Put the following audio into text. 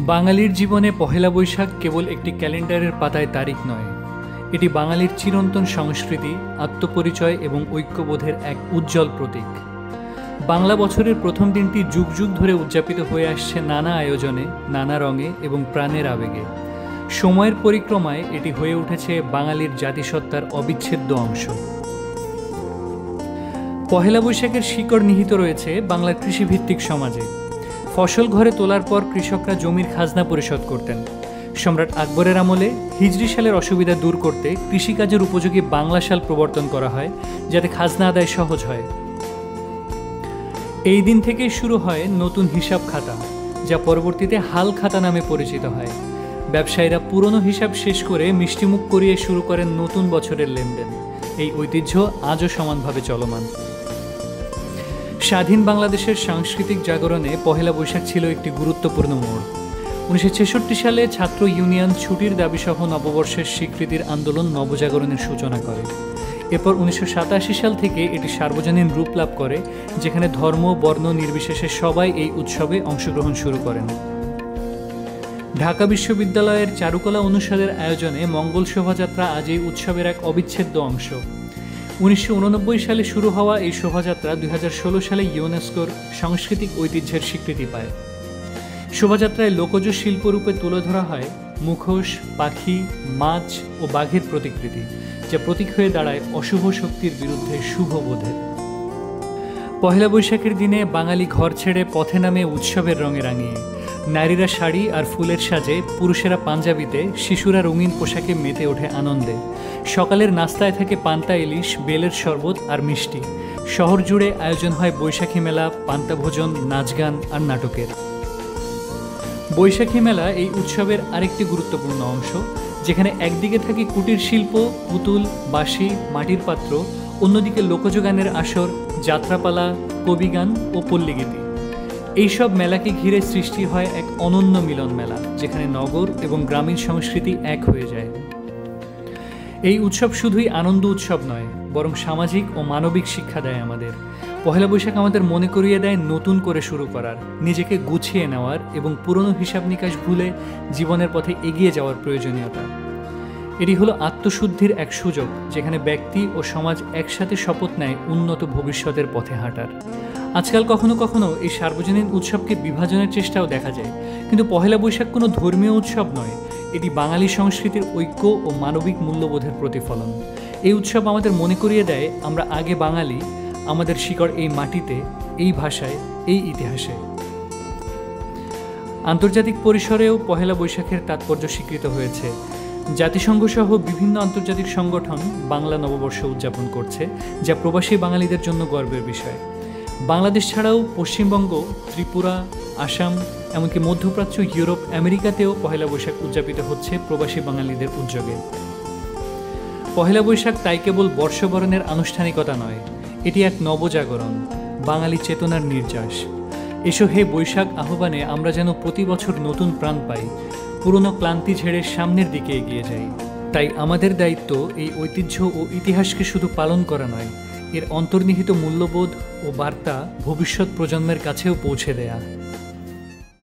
বাঙালির জীবনে পহেলা বৈশাখ কেবল একটি ক্যালেন্ডারের পাতায় তারিখ নয়, এটি বাঙালির চিরন্তন সংস্কৃতি, আত্মপরিচয় এবং ঐক্যবোধের এক উজ্জ্বল প্রতীক। বাংলা বছরের প্রথম দিনটি যুগ যুগ ধরে উদযাপিত হয়ে আসছে নানা আয়োজনে, নানা রঙে এবং প্রাণের আবেগে। সময়ের পরিক্রমায় এটি হয়ে উঠেছে বাঙালির জাতিসত্তার অবিচ্ছেদ্য অংশ। পহেলা বৈশাখের শিকড় নিহিত রয়েছে বাংলার কৃষিভিত্তিক সমাজে। ফসল ঘরে তোলার পর কৃষকরা জমির খাজনা পরিশোধ করতেন। সম্রাট আকবরের আমলে হিজরি সালের অসুবিধা দূর করতে কৃষিকাজের উপযোগী বাংলা সাল প্রবর্তন করা হয়, যাতে খাজনা আদায় সহজ হয়। এই দিন থেকেই শুরু হয় নতুন হিসাব খাতা, যা পরবর্তীতে হাল খাতা নামে পরিচিত হয়। ব্যবসায়ীরা পুরনো হিসাব শেষ করে মিষ্টিমুখ করিয়ে শুরু করেন নতুন বছরের লেনদেন। এই ঐতিহ্য আজও সমানভাবে চলমান। স্বাধীন বাংলাদেশের সাংস্কৃতিক জাগরণে পহেলা বৈশাখ ছিল একটি গুরুত্বপূর্ণ মোড়। 1966 সালে ছাত্র ইউনিয়ন ছুটির দাবিসহ নববর্ষের স্বীকৃতির আন্দোলন নবজাগরণের সূচনা করে। এরপর 1987 সাল থেকে এটি সার্বজনীন রূপ লাভ করে, যেখানে ধর্ম বর্ণ নির্বিশেষে সবাই এই উৎসবে অংশগ্রহণ শুরু করেন। ঢাকা বিশ্ববিদ্যালয়ের চারুকলা অনুষদের আয়োজনে মঙ্গল শোভাযাত্রা আজ এই উৎসবের এক অবিচ্ছেদ্য অংশ। 1989 সালে শুরু হওয়া এই শোভাযাত্রা 2016 সালে ইউনেস্কোর সাংস্কৃতিক ঐতিহ্যের স্বীকৃতি পায়। শোভাযাত্রায় লোকজ শিল্পরূপে তুলে ধরা হয় মুখোশ, পাখি, মাছ ও বাঘের প্রতিকৃতি, যা প্রতীক হয়ে দাঁড়ায় অশুভ শক্তির বিরুদ্ধে শুভ বোধের। পহেলা বৈশাখের দিনে বাঙালি ঘর ছেড়ে পথে নামে উৎসবের রঙে রাঙিয়ে। নারীরা শাড়ি আর ফুলের সাজে, পুরুষেরা পাঞ্জাবিতে, শিশুরা রঙিন পোশাকে মেতে ওঠে আনন্দে। সকালের নাস্তায় থাকে পান্তা ইলিশ, বেলের শরবত আর মিষ্টি। শহর জুড়ে আয়োজন হয় বৈশাখী মেলা, পান্তা ভোজন, নাচ গান আর নাটকের। বৈশাখী মেলা এই উৎসবের আরেকটি গুরুত্বপূর্ণ অংশ, যেখানে একদিকে থাকে কুটির শিল্প, পুতুল, বাঁশি, মাটির পাত্র, অন্যদিকে লোকজ গানের আসর, যাত্রাপালা, কবিগান ও পল্লীগীতি। এইসব মেলাকে ঘিরে সৃষ্টি হয় এক অনন্য মিলন মেলা, যেখানে নগর এবং গ্রামীণ সংস্কৃতি এক হয়ে যায়। এই উৎসব শুধুই আনন্দ উৎসব নয়, বরং সামাজিক ও মানবিক শিক্ষা দেয় আমাদের। পহেলা বৈশাখ আমাদের মনে করিয়ে দেয় নতুন করে শুরু করার, নিজেকে গুছিয়ে নেওয়ার এবং পুরনো হিসাব নিকাশ ভুলে জীবনের পথে এগিয়ে যাওয়ার প্রয়োজনীয়তা। এটি হলো আত্মশুদ্ধির এক সুযোগ, যেখানে ব্যক্তি ও সমাজ একসাথে শপথ নেয় উন্নত ভবিষ্যতের পথে হাঁটার। আজকাল কখনো কখনো এই সার্বজনীন উৎসবকে বিভাজনের চেষ্টাও দেখা যায়, কিন্তু পহেলা বৈশাখ কোনো ধর্মীয় উৎসব নয়, এটি বাঙালি সংস্কৃতির ঐক্য ও মানবিক মূল্যবোধের প্রতিফলন। এই উৎসব আমাদের মনে করিয়ে দেয় আমরা আগে বাঙালি, আমাদের শিকড় এই মাটিতে, এই ভাষায়, এই ইতিহাসে। আন্তর্জাতিক পরিসরেও পহেলা বৈশাখের তাৎপর্য স্বীকৃত হয়েছে। জাতিসংঘ সহ বিভিন্ন আন্তর্জাতিক সংগঠন বাংলা নববর্ষ উদযাপন করছে, যা প্রবাসী বাঙালিদের জন্য গর্বের বিষয়। বাংলাদেশ ছাড়াও পশ্চিমবঙ্গ, ত্রিপুরা, আসাম, এমনকি মধ্যপ্রাচ্য, ইউরোপ, আমেরিকাতেও পহেলা বৈশাখ উদযাপিত হচ্ছে প্রবাসী বাঙালিদের উদ্যোগে। পহেলা বৈশাখ তাই কেবল বর্ষবরণের আনুষ্ঠানিকতা নয়, এটি এক নবজাগরণ, বাঙালি চেতনার নির্যাস। এসো হে বৈশাখ আহ্বানে আমরা যেন প্রতি বছর নতুন প্রাণ পাই, পুরনো ক্লান্তি ঝেড়ে সামনের দিকে এগিয়ে যাই। তাই আমাদের দায়িত্ব এই ঐতিহ্য ও ইতিহাসকে শুধু পালন করা নয়, এর অন্তর্নিহিত মূল্যবোধ ও বার্তা ভবিষ্যৎ প্রজন্মের কাছেও পৌঁছে দেয়া।